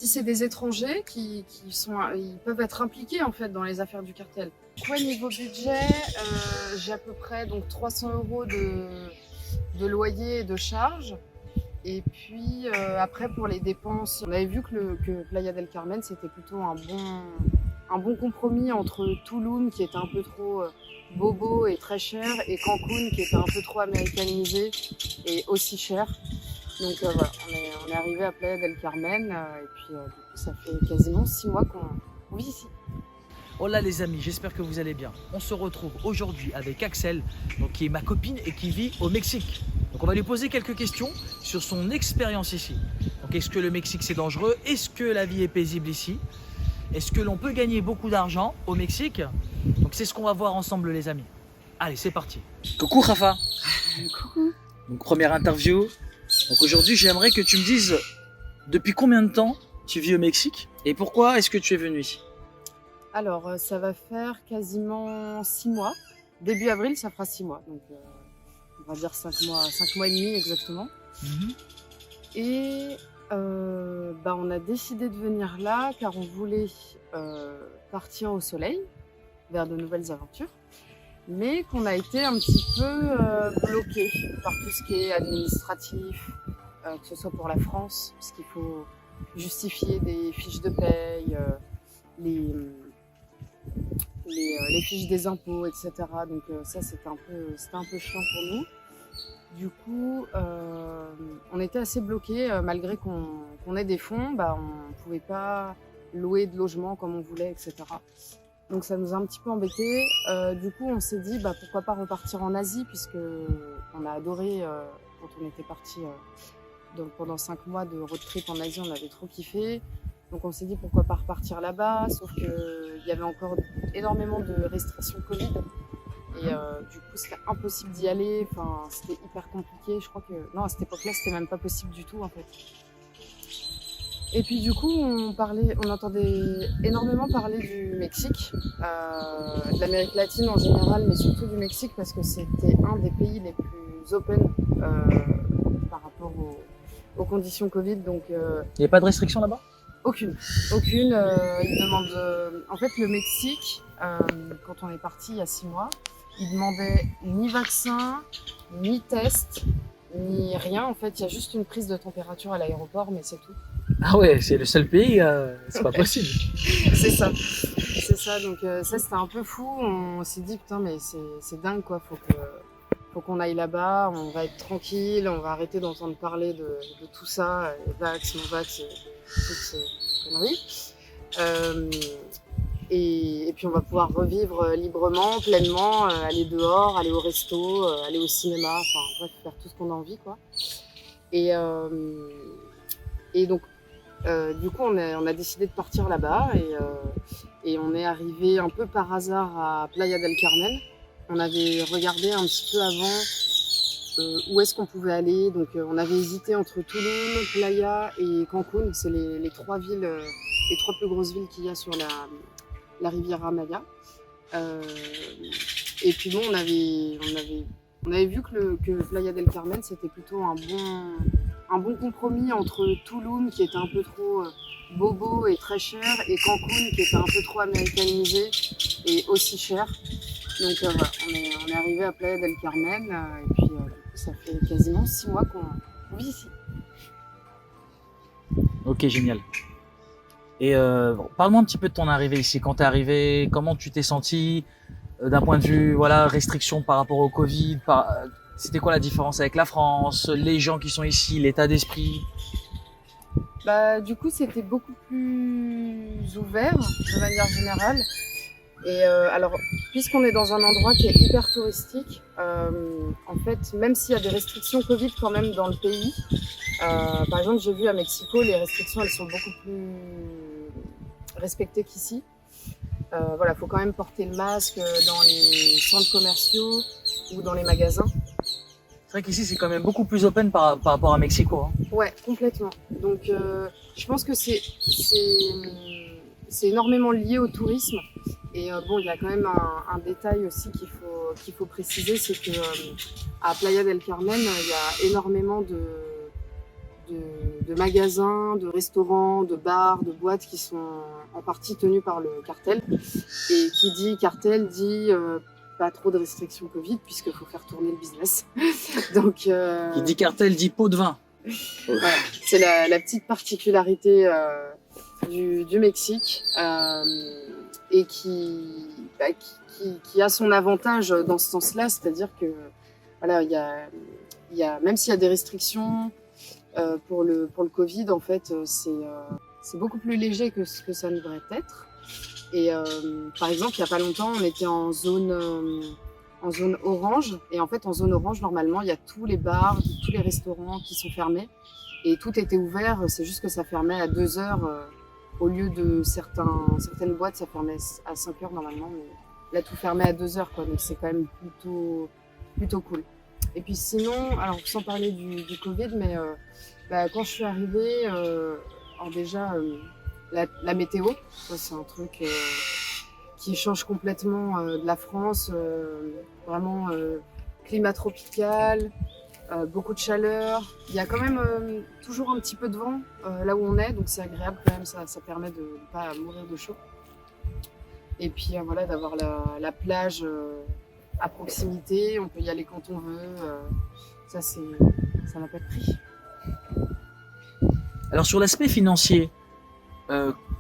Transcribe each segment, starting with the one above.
Si c'est des étrangers ils peuvent être impliqués en fait dans les affaires du cartel. Ouais, niveau budget, j'ai à peu près donc 300 € de loyer et de charges. Et puis après pour les dépenses, on avait vu que Playa del Carmen c'était plutôt un bon compromis entre Tulum qui était un peu trop bobo et très cher et Cancun qui était un peu trop américanisé et aussi cher. Donc voilà, on est arrivé à Playa del Carmen et puis du coup ça fait quasiment 6 mois qu'on vit ici. Hola les amis, j'espère que vous allez bien. On se retrouve aujourd'hui avec Axel, donc, qui est ma copine et qui vit au Mexique. Donc on va lui poser quelques questions sur son expérience ici. Donc est-ce que le Mexique c'est dangereux? Est-ce que la vie est paisible ici? Est-ce que l'on peut gagner beaucoup d'argent au Mexique? Donc c'est ce qu'on va voir ensemble les amis. Allez, c'est parti. Coucou Rafa. Coucou. Donc première interview. Donc aujourd'hui j'aimerais que tu me dises depuis combien de temps tu vis au Mexique et pourquoi est-ce que tu es venu ici? Alors ça va faire quasiment 6 mois. Début avril ça fera 6 mois. Donc on va dire 5 mois et demi exactement. Et on a décidé de venir là car on voulait partir au soleil vers de nouvelles aventures, mais qu'on a été un petit peu bloqué par tout ce qui est administratif, que ce soit pour la France, parce qu'il faut justifier des fiches de paye, les fiches des impôts, etc. Donc ça c'était un peu chiant pour nous. Du coup, on était assez bloqués, malgré qu'on ait des fonds, on ne pouvait pas louer de logement comme on voulait, etc. Donc ça nous a un petit peu embêtés. Du coup, on s'est dit pourquoi pas repartir en Asie, puisque on a adoré quand on était parti pendant 5 mois de road trip en Asie, on avait trop kiffé. Donc on s'est dit pourquoi pas repartir là-bas, sauf qu'il y avait encore énormément de restrictions Covid. Et du coup, c'était impossible d'y aller. Enfin, c'était hyper compliqué. Je crois que non, à cette époque-là, c'était même pas possible du tout en fait. Et puis du coup, on entendait énormément parler du Mexique, de l'Amérique latine en général, mais surtout du Mexique parce que c'était un des pays les plus open par rapport aux conditions Covid. Donc, il n'y a pas de restriction là-bas? Aucune. Ils demandent. En fait, le Mexique, quand on est parti il y a 6 mois, ils demandaient ni vaccin, ni test, ni rien. En fait, il y a juste une prise de température à l'aéroport, mais c'est tout. Ah ouais, c'est le seul pays, c'est pas possible. C'est ça. Donc ça, c'était un peu fou. On s'est dit, putain, mais c'est dingue, quoi. Faut qu'on aille là-bas, on va être tranquille, on va arrêter d'entendre parler de tout ça, vax, non vax, toutes ces conneries. Et puis on va pouvoir revivre librement, pleinement, aller dehors, aller au resto, aller au cinéma, enfin bref, faire tout ce qu'on a envie, quoi. Et donc, du coup, on a décidé de partir là-bas et on est arrivé un peu par hasard à Playa del Carmen. On avait regardé un petit peu avant où est-ce qu'on pouvait aller. Donc, on avait hésité entre Tulum, Playa et Cancun. C'est les 3 villes, les 3 plus grosses villes qu'il y a sur la Riviera Maya. Et puis bon, on avait vu que Playa del Carmen, c'était plutôt un bon compromis entre Tulum, qui était un peu trop bobo et très cher, et Cancun, qui était un peu trop américanisé et aussi cher. Donc voilà, on est arrivé à Playa del Carmen, et puis du coup, ça fait quasiment 6 mois qu'on vit ici. Ok, génial. Et parle-moi un petit peu de ton arrivée ici. Quand t'es arrivé, comment tu t'es senti d'un point de vue, voilà, restriction par rapport au Covid, c'était quoi la différence avec la France, les gens qui sont ici, l'état d'esprit? Du coup, c'était beaucoup plus ouvert de manière générale. Et alors, puisqu'on est dans un endroit qui est hyper touristique, en fait, même s'il y a des restrictions Covid quand même dans le pays, par exemple, j'ai vu à Mexico, les restrictions, elles sont beaucoup plus respectées qu'ici. Voilà, faut quand même porter le masque dans les centres commerciaux ou dans les magasins. C'est vrai qu'ici, c'est quand même beaucoup plus open par rapport à Mexico. Hein. Ouais, complètement. Donc, je pense que c'est énormément lié au tourisme. Et bon, il y a quand même un détail aussi qu'il faut préciser, c'est que à Playa del Carmen, il y a énormément de de magasins, de restaurants, de bars, de boîtes qui sont en partie tenus par le cartel. Et qui dit cartel dit pas trop de restrictions Covid, puisqu'il faut faire tourner le business. Donc, Qui dit cartel dit pot de vin. voilà, c'est la petite particularité du Mexique et qui a son avantage dans ce sens-là, c'est-à-dire que voilà, même s'il y a des restrictions pour le Covid, en fait, c'est beaucoup plus léger que ce que ça devrait être. Et par exemple, il n'y a pas longtemps, on était en zone orange. Et en fait, en zone orange, normalement, il y a tous les bars, tous les restaurants qui sont fermés. Et tout était ouvert, c'est juste que ça fermait à 2 heures. Au lieu de certaines boîtes, ça fermait à 5 heures normalement. Mais là, tout fermait à 2 heures, quoi. Donc c'est quand même plutôt cool. Et puis sinon, alors sans parler du Covid, mais quand je suis arrivée, alors déjà, la météo, ça c'est un truc qui change complètement de la France, vraiment climat tropical, beaucoup de chaleur. Il y a quand même toujours un petit peu de vent là où on est, donc c'est agréable quand même, ça permet de ne pas mourir de chaud. Et puis voilà, d'avoir la plage à proximité, on peut y aller quand on veut, ça n'a pas de prix. Alors sur l'aspect financier,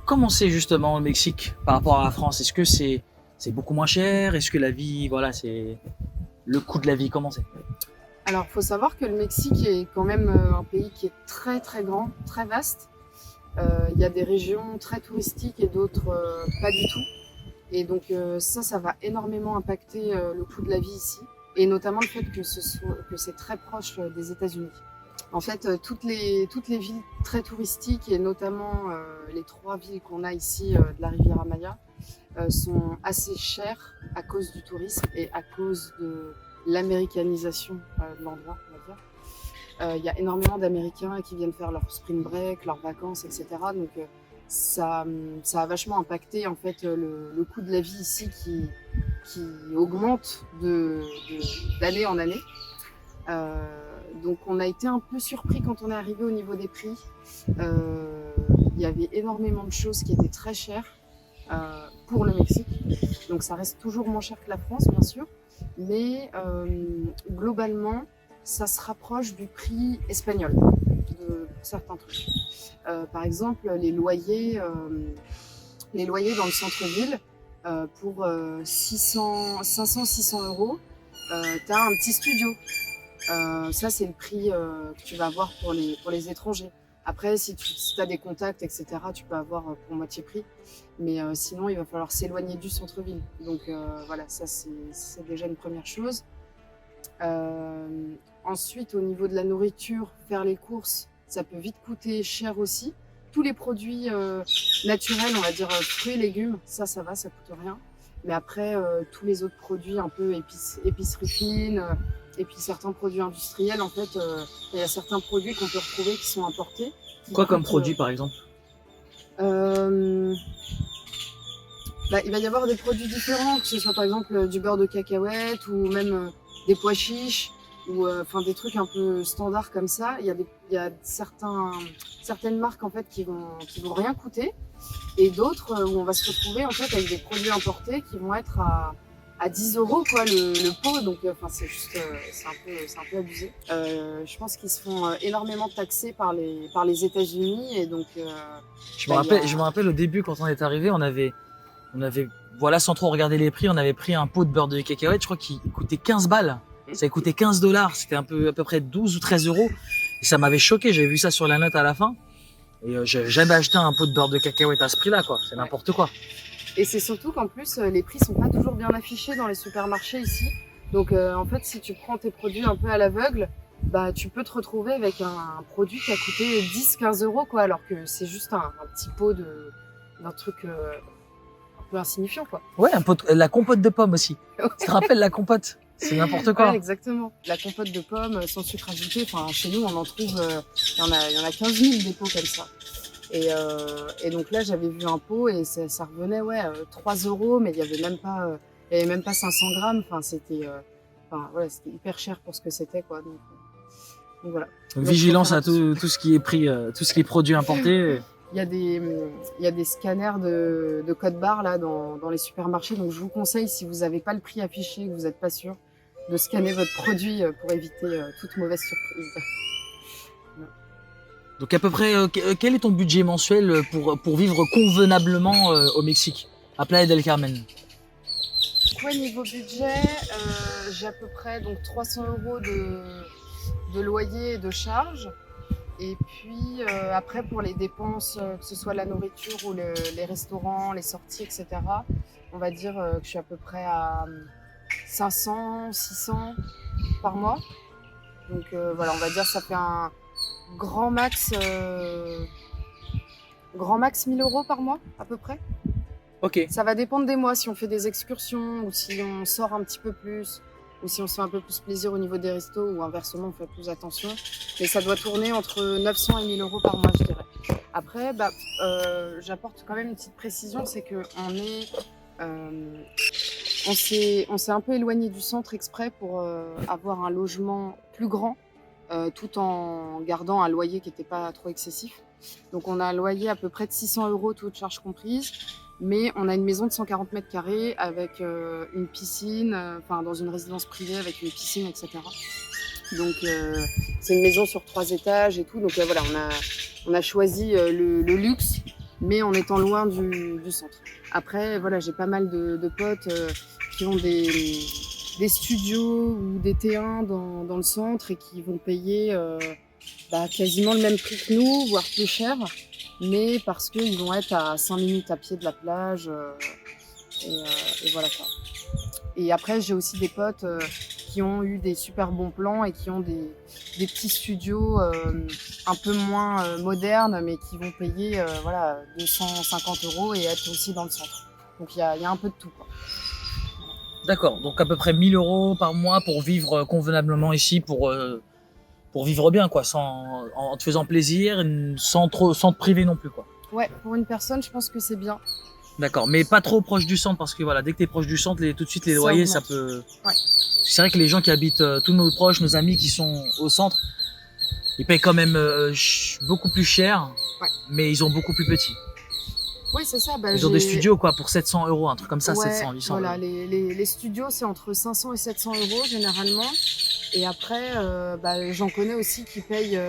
comment c'est justement au Mexique par rapport à la France? Est-ce que c'est beaucoup moins cher? Est-ce que la vie, voilà, c'est le coût de la vie, comment c'est? Alors, il faut savoir que le Mexique est quand même un pays qui est très très grand, très vaste. Il y a des régions très touristiques et d'autres pas du tout. Et donc ça va énormément impacter le coût de la vie ici. Et notamment le fait que c'est très proche des États-Unis. En fait, toutes les villes très touristiques et notamment les 3 villes qu'on a ici de la Riviera Maya sont assez chères à cause du tourisme et à cause de l'américanisation de l'endroit, on va dire. Il y a énormément d'Américains qui viennent faire leur spring break, leurs vacances, etc. Donc ça a vachement impacté en fait le coût de la vie ici qui augmente d'année en année. Donc on a été un peu surpris quand on est arrivé au niveau des prix. Il y avait énormément de choses qui étaient très chères pour le Mexique. Donc ça reste toujours moins cher que la France, bien sûr. Mais globalement, ça se rapproche du prix espagnol pour certains trucs. Par exemple, les loyers dans le centre-ville, pour 500-600 euros, tu as un petit studio. Ça, c'est le prix que tu vas avoir pour les étrangers. Après, si tu as des contacts, etc., tu peux avoir pour moitié prix. Mais sinon, il va falloir s'éloigner du centre-ville. Donc voilà, ça, c'est déjà une première chose. Ensuite, au niveau de la nourriture, faire les courses, ça peut vite coûter cher aussi. Tous les produits naturels, on va dire fruits et légumes, ça va, ça coûte rien. Mais après, tous les autres produits un peu épicerie fine, et puis certains produits industriels, en fait, il y a certains produits qu'on peut retrouver qui sont importés. Quoi comme produit, par exemple? Il va y avoir des produits différents, que ce soit par exemple du beurre de cacahuète ou même des pois chiches, ou des trucs un peu standards comme ça. Il y a certaines marques en fait qui vont rien coûter, et d'autres où on va se retrouver en fait avec des produits importés qui vont être à 10 euros quoi, le pot. Donc c'est un peu abusé. Je pense qu'ils se font énormément taxer par les États-Unis, et donc je me rappelle au début quand on est arrivé, on avait voilà, sans trop regarder les prix, on avait pris un pot de beurre de cacahuète, je crois qu'il coûtait 15 balles. Ça a coûté 15 $, c'était à peu près 12 ou 13 euros. Et ça m'avait choqué, j'avais vu ça sur la note à la fin. Et j'avais jamais acheté un pot de beurre de cacahuète à ce prix-là, quoi. C'est n'importe quoi. Et c'est surtout qu'en plus, les prix sont pas toujours bien affichés dans les supermarchés ici. Donc en fait, si tu prends tes produits un peu à l'aveugle, bah tu peux te retrouver avec un produit qui a coûté 10-15 euros, quoi, alors que c'est juste un petit pot d'un truc un peu insignifiant, quoi. Ouais, la compote de pommes aussi. Tu te rappelles la compote? C'est n'importe quoi. Ouais, exactement. La compote de pommes sans sucre ajouté, chez nous, on en trouve, il y en a 15 000 des pots comme ça. Et donc là, j'avais vu un pot et ça revenait 3 euros, mais il y avait même pas 500 grammes. C'était hyper cher pour ce que c'était, quoi. Donc Donc voilà. Donc, Donc, vigilance faut à faire tout ce qui est prix, tout ce qui est produit importé. il y a des scanners de code barre là dans les supermarchés. Donc je vous conseille, si vous n'avez pas le prix affiché, que vous n'êtes pas sûr, de scanner votre produit pour éviter toute mauvaise surprise. Donc à peu près, quel est ton budget mensuel pour vivre convenablement au Mexique, à Playa del Carmen? Ouais, niveau budget, j'ai à peu près donc 300 euros de loyer et de charges. Et puis après, pour les dépenses, que ce soit la nourriture ou les restaurants, les sorties, etc., on va dire que je suis à peu près à 500, 600 par mois. Donc voilà, on va dire que ça fait un grand max, grand max 1000 euros par mois à peu près. Ok. Ça va dépendre des mois, si on fait des excursions ou si on sort un petit peu plus ou si on se fait un peu plus plaisir au niveau des restos ou inversement on fait plus attention. Mais ça doit tourner entre 900 et 1000 euros par mois, je dirais. Après, j'apporte quand même une petite précision, c'est qu'on est, on s'est un peu éloigné du centre exprès pour avoir un logement plus grand, tout en gardant un loyer qui n'était pas trop excessif. Donc on a un loyer à peu près de 600 euros, toutes charges comprises. Mais on a une maison de 140 mètres carrés avec une piscine, dans une résidence privée avec une piscine, etc. Donc c'est une maison sur 3 étages et tout. Donc voilà, on a choisi le luxe, mais en étant loin du centre. Après, voilà, j'ai pas mal de potes qui ont des studios ou des T1 dans le centre et qui vont payer quasiment le même prix que nous, voire plus cher. Mais parce qu'ils vont être à 5 minutes à pied de la plage. Et voilà quoi. Et après, j'ai aussi des potes qui ont eu des super bons plans et qui ont des petits studios un peu moins modernes, mais qui vont payer 250 euros et être aussi dans le centre. Donc il y a un peu de tout, quoi. D'accord, donc à peu près 1000 euros par mois pour vivre convenablement ici, pour vivre bien, quoi, en te faisant plaisir, sans te priver non plus, quoi. Ouais, pour une personne, je pense que c'est bien. D'accord, mais pas trop proche du centre, parce que voilà, dès que tu es proche du centre, tout de suite les loyers, ça peut... Ouais. C'est vrai que les gens qui habitent, tous nos proches, nos amis qui sont au centre, ils payent quand même beaucoup plus cher, mais ils ont beaucoup plus petit. Oui, c'est ça. Ils ont des studios quoi, pour 700 euros, un truc comme ça, 700, 800 voilà, euros. Les studios, c'est entre 500 et 700 euros généralement. Et après, j'en connais aussi qui payent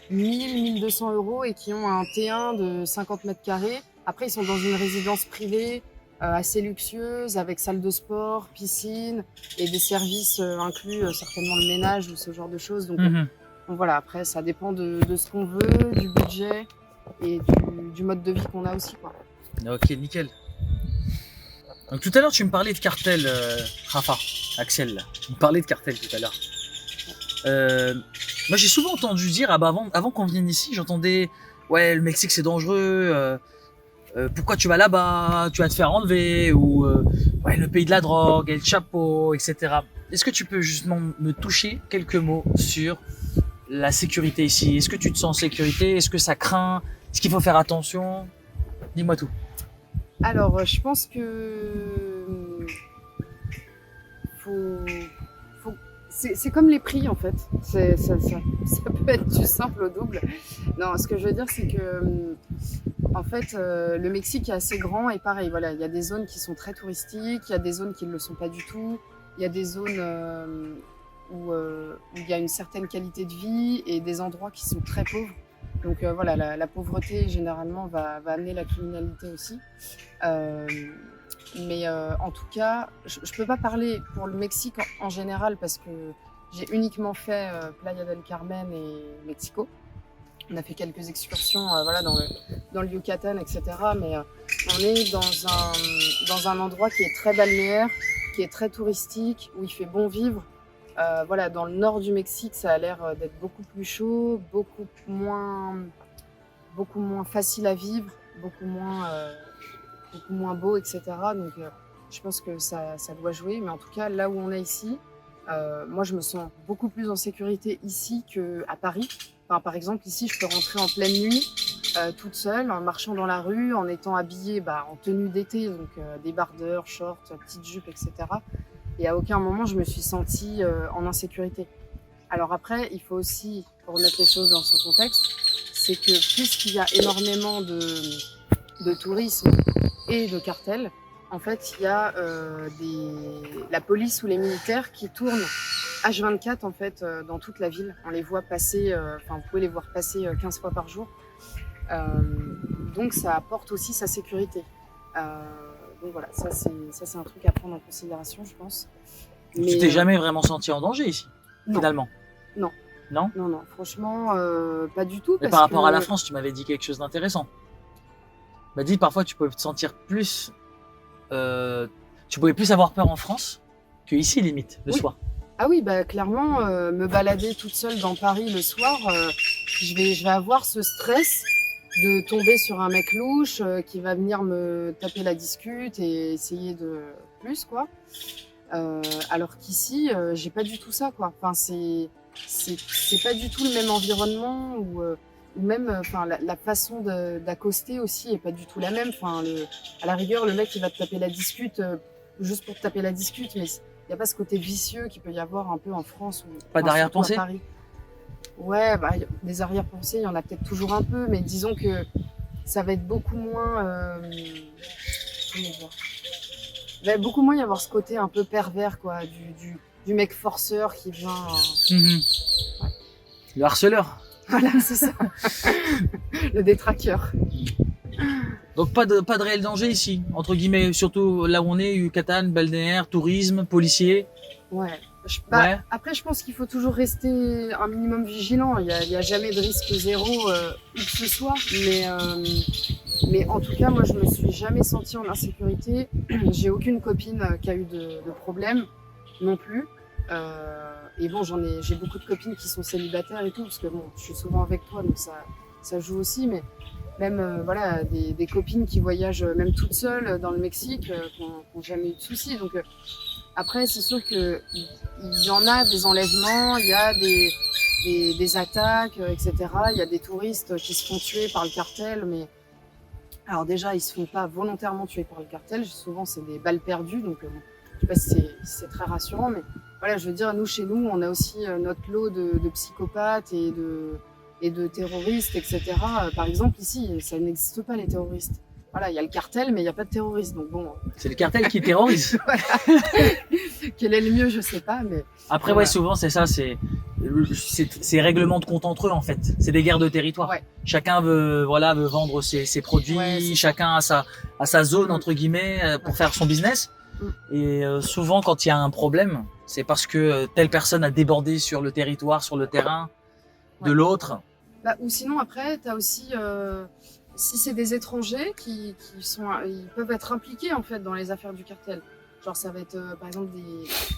1000, 1200 euros et qui ont un T1 de 50 mètres carrés. Après, ils sont dans une résidence privée assez luxueuse avec salle de sport, piscine et des services inclus, certainement le ménage ou ce genre de choses. Donc, donc voilà, après, ça dépend de ce qu'on veut, du budget et du mode de vie qu'on a aussi, quoi. Ok, nickel. Donc tout à l'heure, tu me parlais de cartel, Rafa, Axel. Tu me parlais de cartel tout à l'heure. Moi, j'ai souvent entendu dire, avant qu'on vienne ici, j'entendais, ouais, le Mexique c'est dangereux. Pourquoi tu vas là-bas? Tu vas te faire enlever, ou ouais, le pays de la drogue, El Chapo, etc. Est-ce que tu peux justement me toucher quelques mots sur la sécurité ici? Est-ce que tu te sens en sécurité? Est-ce que ça craint? Est-ce qu'il faut faire attention? Dis-moi tout. Alors, je pense que c'est comme les prix en fait. Ça peut être du simple au double. Non, ce que je veux dire, c'est que en fait, le Mexique est assez grand et pareil, voilà, il y a des zones qui sont très touristiques, il y a des zones qui ne le sont pas du tout, il y a des zones où il y a une certaine qualité de vie et des endroits qui sont très pauvres. Donc voilà, la pauvreté généralement va amener la criminalité aussi. Mais en tout cas, je ne peux pas parler pour le Mexique en général parce que j'ai uniquement fait Playa del Carmen et Mexico. On a fait quelques excursions dans le Yucatan, etc. Mais on est dans un endroit qui est très balnéaire, qui est très touristique, où il fait bon vivre. Dans le nord du Mexique, ça a l'air d'être beaucoup plus chaud, beaucoup moins facile à vivre, beaucoup moins beau, etc. Donc, je pense que ça doit jouer. Mais en tout cas, là où on est ici, moi, je me sens beaucoup plus en sécurité ici qu'à Paris. Enfin, par exemple, ici, je peux rentrer en pleine nuit, toute seule, en marchant dans la rue, en étant habillée en tenue d'été, donc débardeur, shorts, petite jupe, etc. Et à aucun moment, je me suis sentie en insécurité. Alors après, il faut aussi remettre les choses dans son contexte, c'est que puisqu'il y a énormément de tourisme et de cartels, en fait, il y a la police ou les militaires qui tournent H24 en fait, dans toute la ville. On les voit passer, vous pouvez les voir passer 15 fois par jour. Donc ça apporte aussi sa sécurité. Donc voilà, ça c'est un truc à prendre en considération, je pense. Mais tu t'es jamais vraiment senti en danger ici, finalement? Non. Non? Non, non, franchement, pas du tout. Mais par rapport à la France, tu m'avais dit quelque chose d'intéressant. Tu m'as dit parfois tu pouvais te sentir plus... tu pouvais plus avoir peur en France que ici, limite, le soir. Ah oui, bah clairement, me balader toute seule dans Paris le soir, je vais avoir ce stress de tomber sur un mec louche qui va venir me taper la discute et essayer de plus, quoi. Alors qu'ici, j'ai pas du tout ça, quoi. Enfin, c'est pas du tout le même environnement ou même, enfin, la façon d'accoster aussi est pas du tout la même. Enfin, à la rigueur, le mec il va te taper la discute juste pour te taper la discute, mais il y a pas ce côté vicieux qu'il peut y avoir un peu en France ou pas d'arrière-pensée. Ouais, bah, des arrière-pensées, il y en a peut-être toujours un peu, mais disons que ça va être beaucoup moins. Comment dire ? Il va beaucoup moins y avoir ce côté un peu pervers, quoi, du mec forceur qui vient. Ouais. Le harceleur. Voilà, c'est ça. Le détraqueur. Donc pas de réel danger ici, entre guillemets, surtout là où on est, Yucatan, balnéaire, tourisme, policiers. Ouais. Après, je pense qu'il faut toujours rester un minimum vigilant. Il y a jamais de risque zéro où que ce soit. Mais en tout cas, moi, je me suis jamais sentie en insécurité. J'ai aucune copine qui a eu de problème non plus. Et bon, j'ai beaucoup de copines qui sont célibataires et tout, parce que bon, je suis souvent avec toi, donc ça joue aussi. Mais même voilà, des copines qui voyagent même toutes seules dans le Mexique, qui n'ont jamais eu de soucis. Donc après, c'est sûr qu'il y en a des enlèvements, il y a des attaques, etc. Il y a des touristes qui se font tuer par le cartel, mais alors déjà, ils se font pas volontairement tuer par le cartel. Souvent, c'est des balles perdues, donc je sais pas si c'est très rassurant, mais voilà, je veux dire, chez nous, on a aussi notre lot de psychopathes et de terroristes, etc. Par exemple, ici, ça n'existe pas les terroristes. Voilà, il y a le cartel, mais il n'y a pas de terroristes, donc bon. C'est le cartel qui terrorise. Quel est le mieux, je sais pas, mais. Après, ouais, souvent, c'est ça, c'est règlement de compte entre eux, en fait. C'est des guerres de territoire. Ouais. Chacun veut vendre ses produits, ouais, chacun a sa zone, entre guillemets, pour faire son business. Et souvent, quand il y a un problème, c'est parce que telle personne a débordé sur le territoire, sur le terrain de l'autre. Bah, ou sinon, après, tu as aussi. Si c'est des étrangers ils peuvent être impliqués en fait dans les affaires du cartel. Genre ça va être par exemple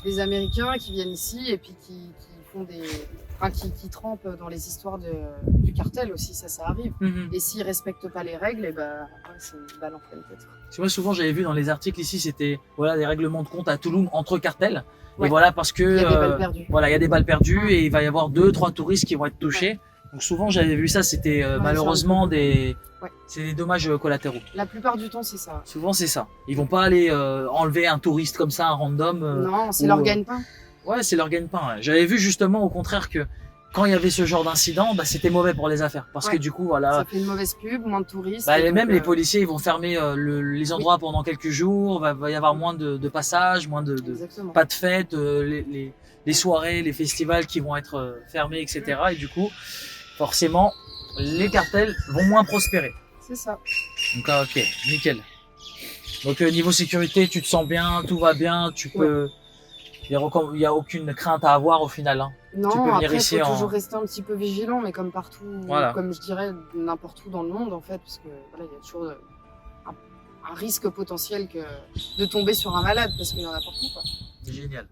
des Américains qui viennent ici et puis qui font qui trempent dans les histoires du cartel aussi, ça arrive. Et s'ils respectent pas les règles, et bah c'est une balle en pleine tête. Moi souvent j'avais vu dans les articles ici, c'était des règlements de compte à Tulum entre cartels. Ouais. Et voilà parce que il y a des balles perdues. Voilà, il y a des balles perdues et il va y avoir 2-3 touristes qui vont être touchés. Ouais. Donc souvent j'avais vu ça, c'était malheureusement c'est des dommages collatéraux. La plupart du temps c'est ça. Souvent c'est ça. Ils vont pas aller enlever un touriste comme ça, un random. Non, c'est leur gagne-pain. Ouais, c'est leur gagne-pain. Ouais. J'avais vu justement au contraire que quand il y avait ce genre d'incident, c'était mauvais pour les affaires. Parce que du coup, voilà. Ça fait une mauvaise pub, moins de touristes. Même les policiers, ils vont fermer les endroits pendant quelques jours. Va y avoir moins de passages, moins pas de fêtes, les soirées, les festivals qui vont être fermés, etc. Et du coup, forcément, les cartels vont moins prospérer. C'est ça. Donc, ok, nickel. Donc, niveau sécurité, tu te sens bien, tout va bien, tu peux. Il n'y a aucune crainte à avoir au final. Hein. Non, tu peux venir ici faut toujours rester un petit peu vigilant, mais comme partout, comme je dirais, n'importe où dans le monde en fait, parce que voilà, il y a toujours un risque potentiel de tomber sur un malade, parce qu'il y en a partout, quoi. C'est génial.